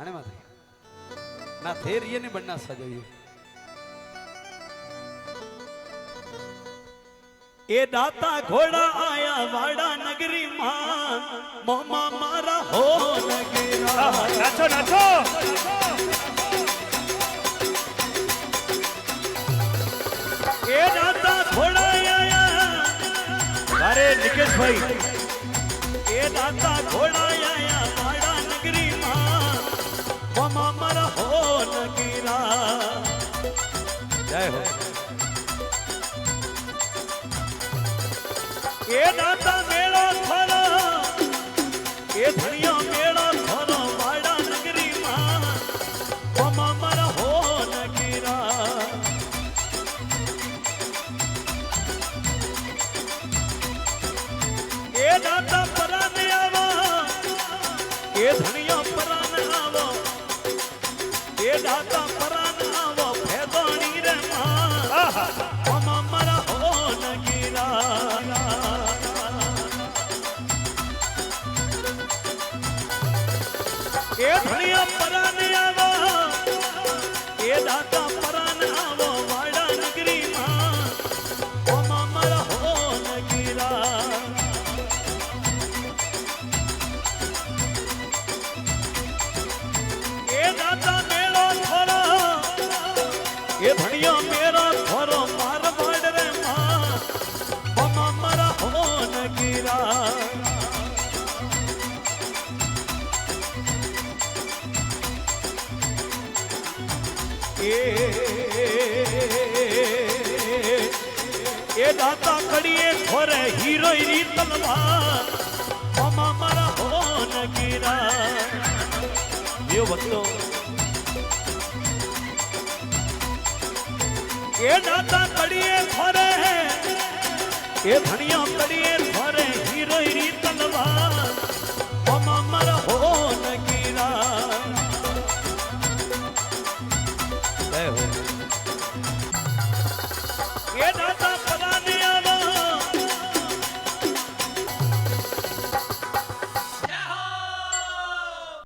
आने मत ना थे रिये ने बनना सजाइए ए दाता घोड़ा आया वाड़ा नगरी मां मोमा मारा हो नगरा नाचो नाचो ए दाता घोड़ा आया अरे निकेश भाई ए दाता घोड़ा आया वाड़ा नगरी मां मोमा मारा हो नगरा जय हो ए दाता मेला थारा ए धनिया मेला थारा वाड़ा नगरी मां ममा मर हो नगीरा ए दाता परान आवा ए धनिया परान आवा ए दाता परान आवा भेदानी रे मां ममा मर हो नगीरा ए धनिया परान आवो ए दाता परान आवो वाड़ा नगरी मां ओ मामर हो नगीरा ए दाता मेलो थोरो ए धनिया मेरा थोरो मार वाड़ रे मां ओ मामर हो नगीरा ए दाता कड़िए थोरे हीरो री तलवार मामा मारा हो नगीरा यो भक्तो ए दाता कड़िए थोरे ए धनिया कड़िए थोरे हीरो री तलवार